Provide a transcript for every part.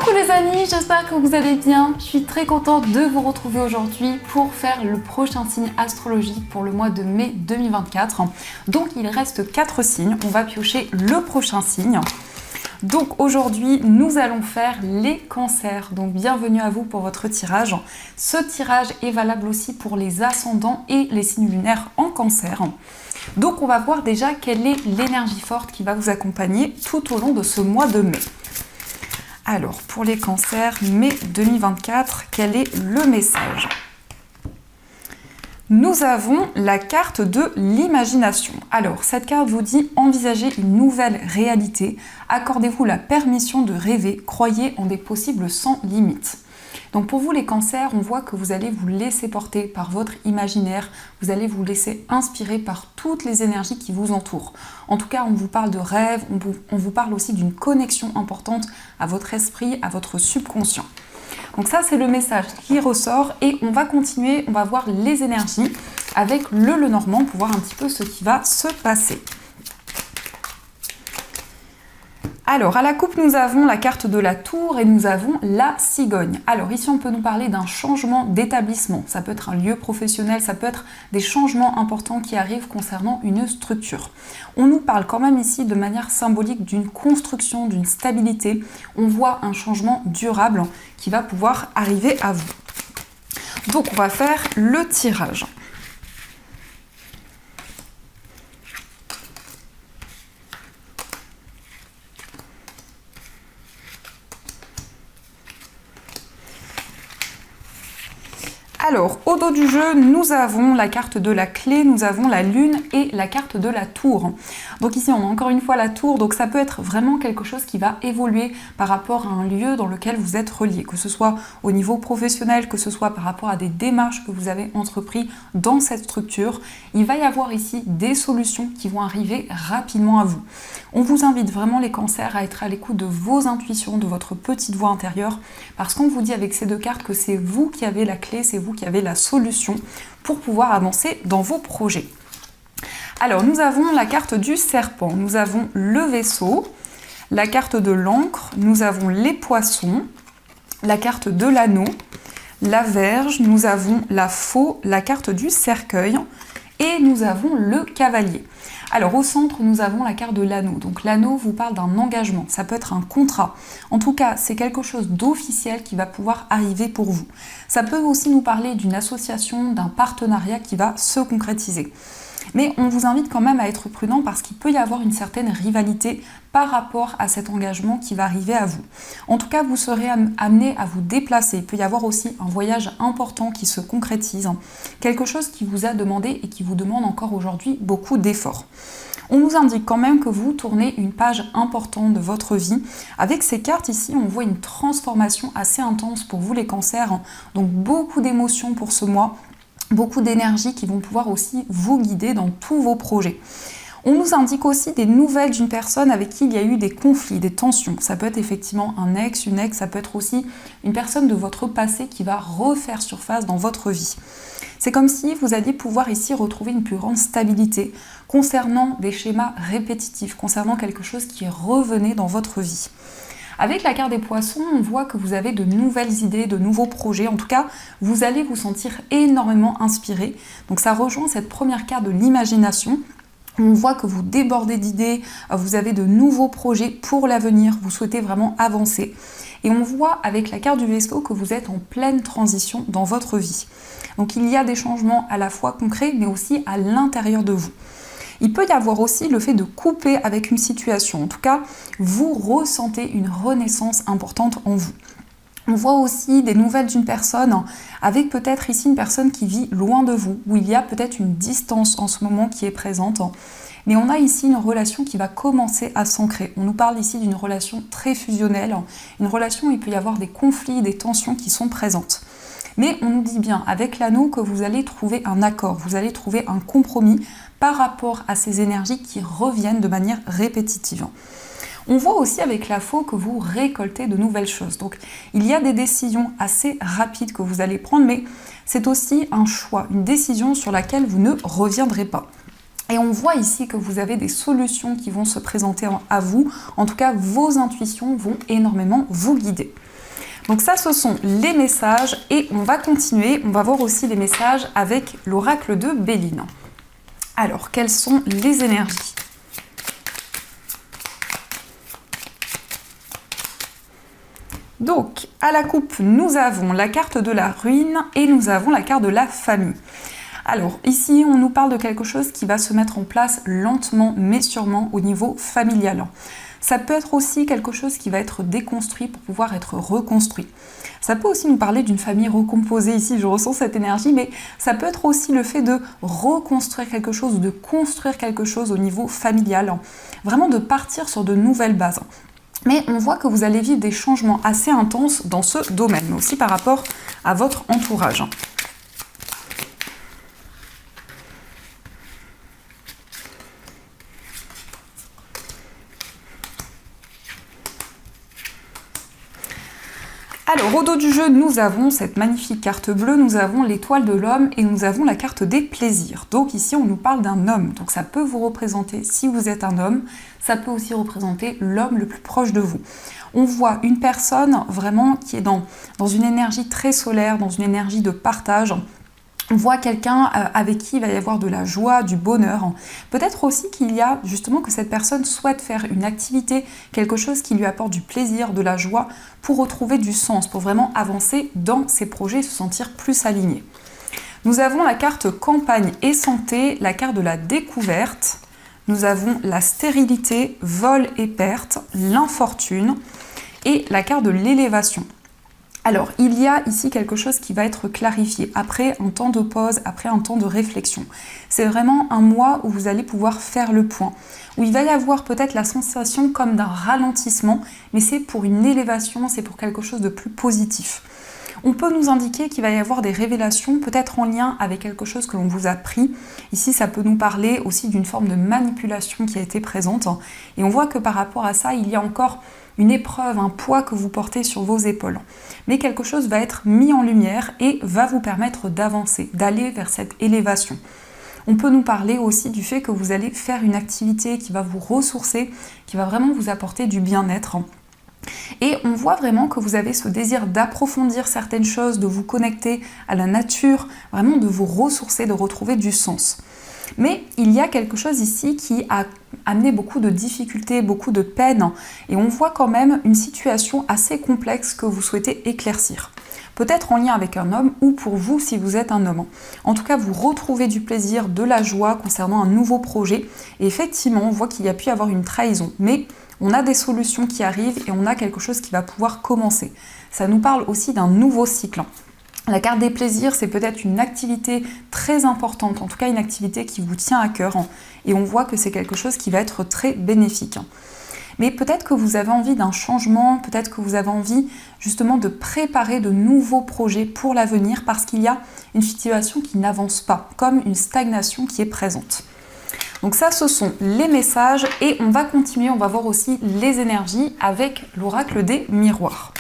Coucou les amis, j'espère que vous allez bien. Je suis très contente de vous retrouver aujourd'hui pour faire le prochain signe astrologique pour le mois de mai 2024. Donc il reste 4 signes, on va piocher le prochain signe. Donc aujourd'hui, nous allons faire les cancers. Donc bienvenue à vous pour votre tirage. Ce tirage est valable aussi pour les ascendants et les signes lunaires en cancer. Donc on va voir déjà quelle est l'énergie forte qui va vous accompagner tout au long de ce mois de mai. Alors pour les cancers, mai 2024, quel est le message ? Nous avons la carte de l'imagination. Alors, cette carte vous dit envisagez une nouvelle réalité, accordez-vous la permission de rêver, croyez en des possibles sans limite. Donc pour vous les cancers, on voit que vous allez vous laisser porter par votre imaginaire, vous allez vous laisser inspirer par toutes les énergies qui vous entourent. En tout cas, on vous parle de rêve, on vous parle aussi d'une connexion importante à votre esprit, à votre subconscient. Donc ça, c'est le message qui ressort et on va continuer, on va voir les énergies avec le Lenormand pour voir un petit peu ce qui va se passer. Alors, à la coupe, nous avons la carte de la tour et nous avons la cigogne. Alors ici, on peut nous parler d'un changement d'établissement. Ça peut être un lieu professionnel, ça peut être des changements importants qui arrivent concernant une structure. On nous parle quand même ici de manière symbolique d'une construction, d'une stabilité. On voit un changement durable qui va pouvoir arriver à vous. Donc, on va faire le tirage. Alors, au dos du jeu, nous avons la carte de la clé, nous avons la lune et la carte de la tour. Donc ici, on a encore une fois la tour, donc ça peut être vraiment quelque chose qui va évoluer par rapport à un lieu dans lequel vous êtes relié, que ce soit au niveau professionnel, que ce soit par rapport à des démarches que vous avez entreprises dans cette structure. Il va y avoir ici des solutions qui vont arriver rapidement à vous. On vous invite vraiment les cancers à être à l'écoute de vos intuitions, de votre petite voix intérieure, parce qu'on vous dit avec ces deux cartes que c'est vous qui avez la clé, c'est vous qui avez la solution pour pouvoir avancer dans vos projets. Alors, nous avons la carte du serpent, nous avons le vaisseau, la carte de l'encre, nous avons les poissons, la carte de l'anneau, la verge, nous avons la faux, la carte du cercueil et nous avons le cavalier. Alors au centre, nous avons la carte de l'anneau. Donc l'anneau vous parle d'un engagement, ça peut être un contrat. En tout cas, c'est quelque chose d'officiel qui va pouvoir arriver pour vous. Ça peut aussi nous parler d'une association, d'un partenariat qui va se concrétiser. Mais on vous invite quand même à être prudent parce qu'il peut y avoir une certaine rivalité par rapport à cet engagement qui va arriver à vous. En tout cas, vous serez amené à vous déplacer. Il peut y avoir aussi un voyage important qui se concrétise, quelque chose qui vous a demandé et qui vous demande encore aujourd'hui beaucoup d'efforts. On nous indique quand même que vous tournez une page importante de votre vie. Avec ces cartes ici, on voit une transformation assez intense pour vous les cancers, donc beaucoup d'émotions pour ce mois. Beaucoup d'énergie qui vont pouvoir aussi vous guider dans tous vos projets. On nous indique aussi des nouvelles d'une personne avec qui il y a eu des conflits, des tensions. Ça peut être effectivement un ex, une ex, ça peut être aussi une personne de votre passé qui va refaire surface dans votre vie. C'est comme si vous alliez pouvoir ici retrouver une plus grande stabilité concernant des schémas répétitifs, concernant quelque chose qui revenait dans votre vie. Avec la carte des poissons, on voit que vous avez de nouvelles idées, de nouveaux projets. En tout cas, vous allez vous sentir énormément inspiré. Donc ça rejoint cette première carte de l'imagination. On voit que vous débordez d'idées, vous avez de nouveaux projets pour l'avenir, vous souhaitez vraiment avancer. Et on voit avec la carte du vaisseau que vous êtes en pleine transition dans votre vie. Donc il y a des changements à la fois concrets, mais aussi à l'intérieur de vous. Il peut y avoir aussi le fait de couper avec une situation. En tout cas, vous ressentez une renaissance importante en vous. On voit aussi des nouvelles d'une personne, avec peut-être ici une personne qui vit loin de vous, où il y a peut-être une distance en ce moment qui est présente. Mais on a ici une relation qui va commencer à s'ancrer. On nous parle ici d'une relation très fusionnelle, une relation où il peut y avoir des conflits, des tensions qui sont présentes. Mais on nous dit bien avec l'anneau que vous allez trouver un accord, vous allez trouver un compromis par rapport à ces énergies qui reviennent de manière répétitive. On voit aussi avec la faux que vous récoltez de nouvelles choses. Donc il y a des décisions assez rapides que vous allez prendre, mais c'est aussi un choix, une décision sur laquelle vous ne reviendrez pas. Et on voit ici que vous avez des solutions qui vont se présenter à vous. En tout cas, vos intuitions vont énormément vous guider. Donc ça, ce sont les messages et on va continuer. On va voir aussi les messages avec l'oracle de Béline. Alors, quelles sont les énergies? Donc, à la coupe, nous avons la carte de la ruine et nous avons la carte de la famille. Alors, ici, on nous parle de quelque chose qui va se mettre en place lentement, mais sûrement au niveau familial. Ça peut être aussi quelque chose qui va être déconstruit pour pouvoir être reconstruit. Ça peut aussi nous parler d'une famille recomposée ici, je ressens cette énergie, mais ça peut être aussi le fait de reconstruire quelque chose, ou de construire quelque chose au niveau familial. Vraiment de partir sur de nouvelles bases. Mais on voit que vous allez vivre des changements assez intenses dans ce domaine, mais aussi par rapport à votre entourage. Alors, au dos du jeu, nous avons cette magnifique carte bleue, nous avons l'étoile de l'homme et nous avons la carte des plaisirs. Donc ici, on nous parle d'un homme. Donc ça peut vous représenter, si vous êtes un homme, ça peut aussi représenter l'homme le plus proche de vous. On voit une personne vraiment qui est dans une énergie très solaire, dans une énergie de partage. On voit quelqu'un avec qui il va y avoir de la joie, du bonheur. Peut-être aussi qu'il y a justement que cette personne souhaite faire une activité, quelque chose qui lui apporte du plaisir, de la joie, pour retrouver du sens, pour vraiment avancer dans ses projets et se sentir plus aligné. Nous avons la carte campagne et santé, la carte de la découverte. Nous avons la stérilité, vol et perte, l'infortune et la carte de l'élévation. Alors, il y a ici quelque chose qui va être clarifié après un temps de pause, après un temps de réflexion. C'est vraiment un mois où vous allez pouvoir faire le point, où il va y avoir peut-être la sensation comme d'un ralentissement, mais c'est pour une élévation, c'est pour quelque chose de plus positif. On peut nous indiquer qu'il va y avoir des révélations, peut-être en lien avec quelque chose que l'on vous a appris. Ici, ça peut nous parler aussi d'une forme de manipulation qui a été présente. Et on voit que par rapport à ça, il y a encore une épreuve, un poids que vous portez sur vos épaules. Mais quelque chose va être mis en lumière et va vous permettre d'avancer, d'aller vers cette élévation. On peut nous parler aussi du fait que vous allez faire une activité qui va vous ressourcer, qui va vraiment vous apporter du bien-être. Et on voit vraiment que vous avez ce désir d'approfondir certaines choses, de vous connecter à la nature, vraiment de vous ressourcer, de retrouver du sens. Mais il y a quelque chose ici qui a amené beaucoup de difficultés, beaucoup de peine, et on voit quand même une situation assez complexe que vous souhaitez éclaircir. Peut-être en lien avec un homme ou pour vous si vous êtes un homme. En tout cas, vous retrouvez du plaisir, de la joie concernant un nouveau projet, et effectivement, on voit qu'il y a pu y avoir une trahison, mais on a des solutions qui arrivent et on a quelque chose qui va pouvoir commencer. Ça nous parle aussi d'un nouveau cycle. La carte des plaisirs, c'est peut-être une activité très importante, en tout cas une activité qui vous tient à cœur, et on voit que c'est quelque chose qui va être très bénéfique. Mais peut-être que vous avez envie d'un changement, peut-être que vous avez envie justement de préparer de nouveaux projets pour l'avenir parce qu'il y a une situation qui n'avance pas, comme une stagnation qui est présente. Donc ça, ce sont les messages et on va continuer, on va voir aussi les énergies avec l'oracle des miroirs.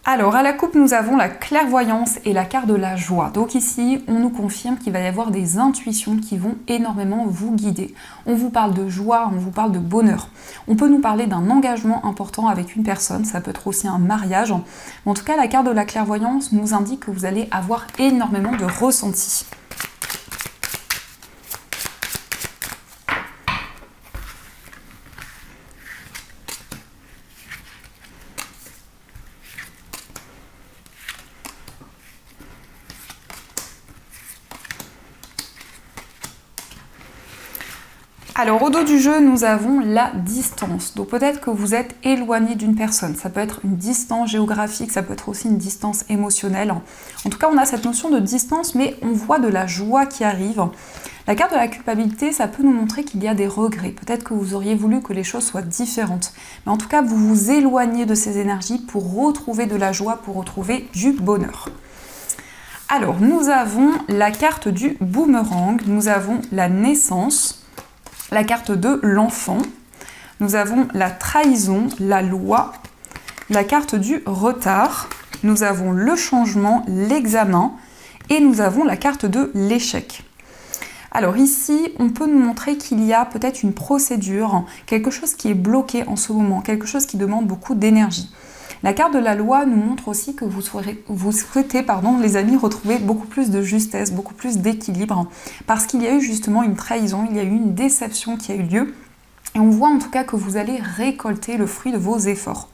Alors, à la coupe, nous avons la clairvoyance et la carte de la joie. Donc ici, on nous confirme qu'il va y avoir des intuitions qui vont énormément vous guider. On vous parle de joie, on vous parle de bonheur. On peut nous parler d'un engagement important avec une personne, ça peut être aussi un mariage. En tout cas, la carte de la clairvoyance nous indique que vous allez avoir énormément de ressentis. Alors au dos du jeu, nous avons la distance. Donc peut-être que vous êtes éloigné d'une personne. Ça peut être une distance géographique, ça peut être aussi une distance émotionnelle. En tout cas, on a cette notion de distance, mais on voit de la joie qui arrive. La carte de la culpabilité, ça peut nous montrer qu'il y a des regrets. Peut-être que vous auriez voulu que les choses soient différentes. Mais en tout cas, vous vous éloignez de ces énergies pour retrouver de la joie, pour retrouver du bonheur. Alors, nous avons la carte du boomerang, nous avons la naissance, la carte de l'enfant, nous avons la trahison, la loi, la carte du retard, nous avons le changement, l'examen et nous avons la carte de l'échec. Alors ici, on peut nous montrer qu'il y a peut-être une procédure, quelque chose qui est bloqué en ce moment, quelque chose qui demande beaucoup d'énergie. La carte de la loi nous montre aussi que vous souhaitez, les amis, retrouver beaucoup plus de justesse, beaucoup plus d'équilibre, parce qu'il y a eu justement une trahison, il y a eu une déception qui a eu lieu, et on voit en tout cas que vous allez récolter le fruit de vos efforts.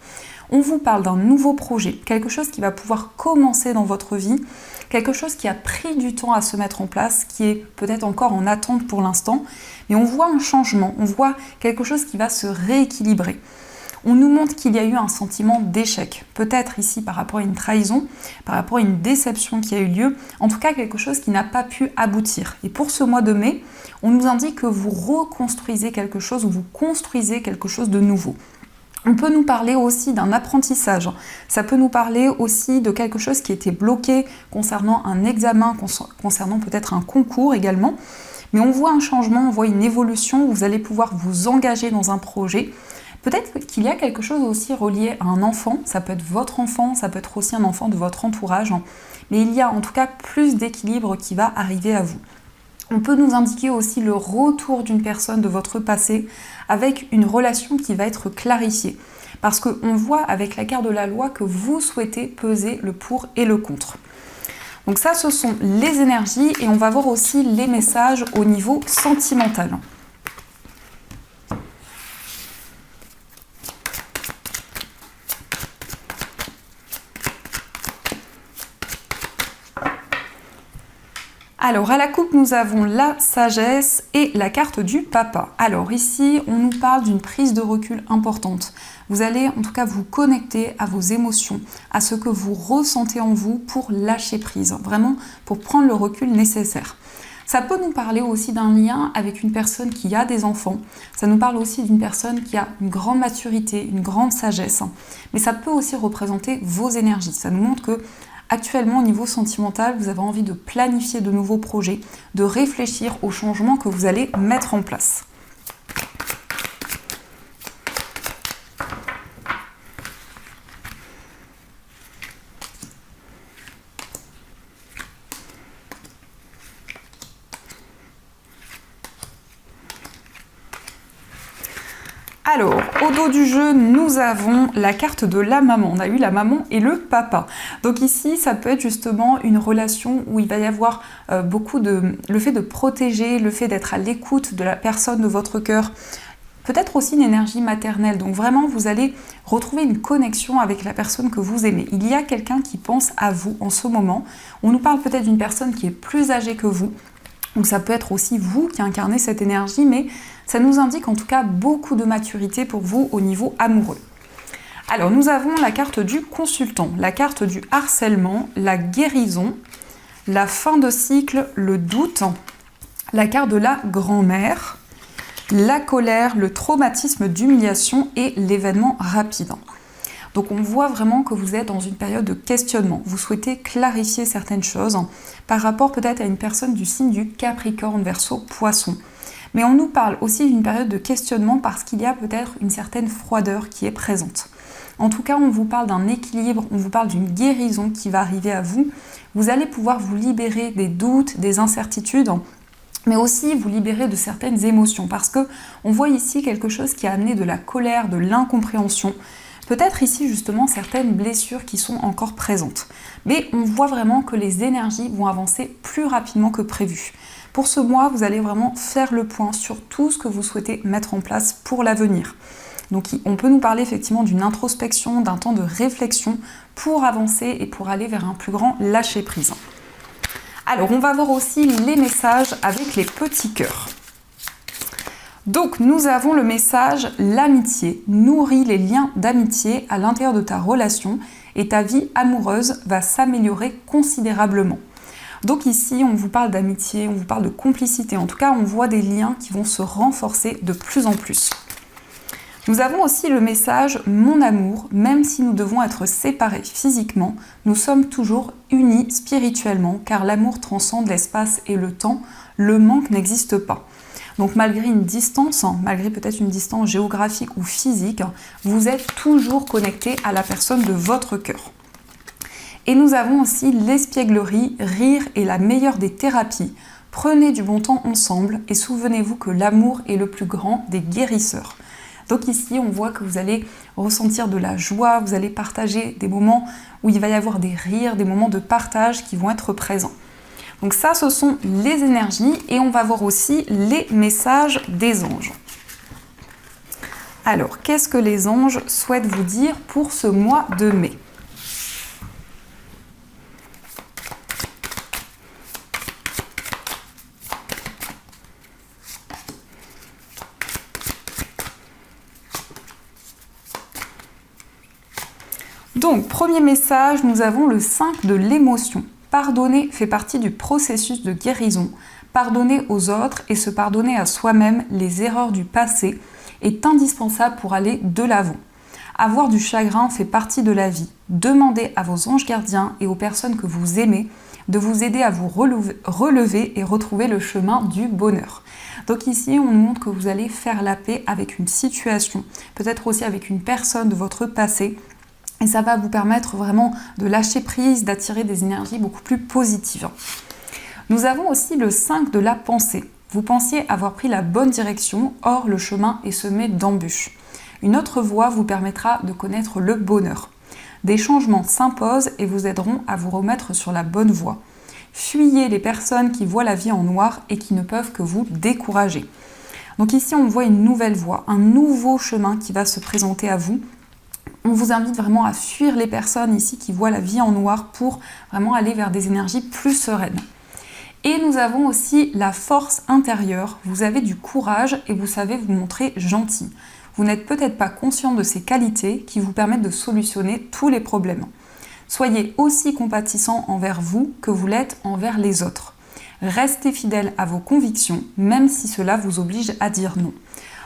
On vous parle d'un nouveau projet, quelque chose qui va pouvoir commencer dans votre vie, quelque chose qui a pris du temps à se mettre en place, qui est peut-être encore en attente pour l'instant, mais on voit un changement, on voit quelque chose qui va se rééquilibrer. On nous montre qu'il y a eu un sentiment d'échec, peut-être ici par rapport à une trahison, par rapport à une déception qui a eu lieu, en tout cas quelque chose qui n'a pas pu aboutir. Et pour ce mois de mai, on nous indique que vous reconstruisez quelque chose ou vous construisez quelque chose de nouveau. On peut nous parler aussi d'un apprentissage, ça peut nous parler aussi de quelque chose qui était bloqué concernant un examen, concernant peut-être un concours également, mais on voit un changement, on voit une évolution, vous allez pouvoir vous engager dans un projet. Peut-être qu'il y a quelque chose aussi relié à un enfant, ça peut être votre enfant, ça peut être aussi un enfant de votre entourage, mais il y a en tout cas plus d'équilibre qui va arriver à vous. On peut nous indiquer aussi le retour d'une personne de votre passé avec une relation qui va être clarifiée. Parce qu'on voit avec la carte de la loi que vous souhaitez peser le pour et le contre. Donc ça, ce sont les énergies et on va voir aussi les messages au niveau sentimental. Alors à la coupe, nous avons la sagesse et la carte du papa. Alors ici, on nous parle d'une prise de recul importante. Vous allez en tout cas vous connecter à vos émotions, à ce que vous ressentez en vous pour lâcher prise, vraiment pour prendre le recul nécessaire. Ça peut nous parler aussi d'un lien avec une personne qui a des enfants. Ça nous parle aussi d'une personne qui a une grande maturité, une grande sagesse. Mais ça peut aussi représenter vos énergies. Ça nous montre que actuellement, au niveau sentimental, vous avez envie de planifier de nouveaux projets, de réfléchir aux changements que vous allez mettre en place. Alors, au dos du jeu, nous avons la carte de la maman. On a eu la maman et le papa. Donc ici, ça peut être justement une relation où il va y avoir le fait de protéger, le fait d'être à l'écoute de la personne de votre cœur. Peut-être aussi une énergie maternelle. Donc vraiment, vous allez retrouver une connexion avec la personne que vous aimez. Il y a quelqu'un qui pense à vous en ce moment. On nous parle peut-être d'une personne qui est plus âgée que vous. Donc ça peut être aussi vous qui incarnez cette énergie, mais ça nous indique en tout cas beaucoup de maturité pour vous au niveau amoureux. Alors nous avons la carte du consultant, la carte du harcèlement, la guérison, la fin de cycle, le doute, la carte de la grand-mère, la colère, le traumatisme d'humiliation et l'événement rapide. Donc on voit vraiment que vous êtes dans une période de questionnement. Vous souhaitez clarifier certaines choses par rapport peut-être à une personne du signe du Capricorne, Verseau, Poisson. Mais on nous parle aussi d'une période de questionnement parce qu'il y a peut-être une certaine froideur qui est présente. En tout cas, on vous parle d'un équilibre, on vous parle d'une guérison qui va arriver à vous. Vous allez pouvoir vous libérer des doutes, des incertitudes, mais aussi vous libérer de certaines émotions parce que on voit ici quelque chose qui a amené de la colère, de l'incompréhension. Peut-être ici justement certaines blessures qui sont encore présentes. Mais on voit vraiment que les énergies vont avancer plus rapidement que prévu. Pour ce mois, vous allez vraiment faire le point sur tout ce que vous souhaitez mettre en place pour l'avenir. Donc on peut nous parler effectivement d'une introspection, d'un temps de réflexion pour avancer et pour aller vers un plus grand lâcher-prise. Alors on va voir aussi les messages avec les petits cœurs. Donc nous avons le message « L'amitié nourrit les liens d'amitié à l'intérieur de ta relation et ta vie amoureuse va s'améliorer considérablement ». Donc ici, on vous parle d'amitié, on vous parle de complicité. En tout cas, on voit des liens qui vont se renforcer de plus en plus. Nous avons aussi le message « Mon amour, même si nous devons être séparés physiquement, nous sommes toujours unis spirituellement car l'amour transcende l'espace et le temps, le manque n'existe pas ». Donc malgré une distance, malgré peut-être une distance géographique ou physique, vous êtes toujours connecté à la personne de votre cœur. Et nous avons aussi l'espièglerie, rire est la meilleure des thérapies. Prenez du bon temps ensemble et souvenez-vous que l'amour est le plus grand des guérisseurs. Donc ici, on voit que vous allez ressentir de la joie, vous allez partager des moments où il va y avoir des rires, des moments de partage qui vont être présents. Donc ça, ce sont les énergies et on va voir aussi les messages des anges. Alors, qu'est-ce que les anges souhaitent vous dire pour ce mois de mai ? Donc, premier message, nous avons le 5 de l'émotion. Pardonner fait partie du processus de guérison. Pardonner aux autres et se pardonner à soi-même les erreurs du passé est indispensable pour aller de l'avant. Avoir du chagrin fait partie de la vie. Demandez à vos anges gardiens et aux personnes que vous aimez de vous aider à vous relever et retrouver le chemin du bonheur. Donc ici, on nous montre que vous allez faire la paix avec une situation, peut-être aussi avec une personne de votre passé. Et ça va vous permettre vraiment de lâcher prise, d'attirer des énergies beaucoup plus positives. Nous avons aussi le 5 de la pensée. Vous pensiez avoir pris la bonne direction, or le chemin est semé d'embûches. Une autre voie vous permettra de connaître le bonheur. Des changements s'imposent et vous aideront à vous remettre sur la bonne voie. Fuyez les personnes qui voient la vie en noir et qui ne peuvent que vous décourager. Donc ici, on voit une nouvelle voie, un nouveau chemin qui va se présenter à vous. On vous invite vraiment à fuir les personnes ici qui voient la vie en noir pour vraiment aller vers des énergies plus sereines. Et nous avons aussi la force intérieure. Vous avez du courage et vous savez vous montrer gentil. Vous n'êtes peut-être pas conscient de ces qualités qui vous permettent de solutionner tous les problèmes. Soyez aussi compatissant envers vous que vous l'êtes envers les autres. Restez fidèle à vos convictions, même si cela vous oblige à dire non.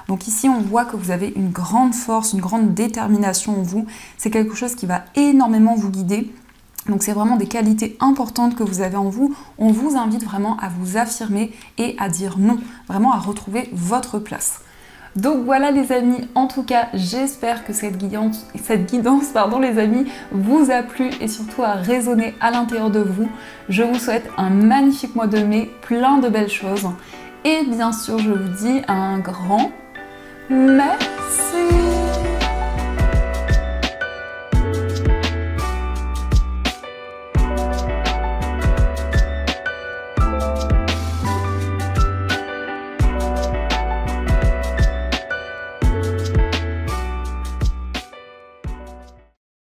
Donc ici, on voit que vous avez une grande force, une grande détermination en vous. C'est quelque chose qui va énormément vous guider. Donc c'est vraiment des qualités importantes que vous avez en vous. On vous invite vraiment à vous affirmer et à dire non, vraiment à retrouver votre place. Donc voilà les amis, en tout cas j'espère que cette guidance les amis, vous a plu et surtout a résonné à l'intérieur de vous. Je vous souhaite un magnifique mois de mai, plein de belles choses. Et bien sûr, je vous dis un grand merci.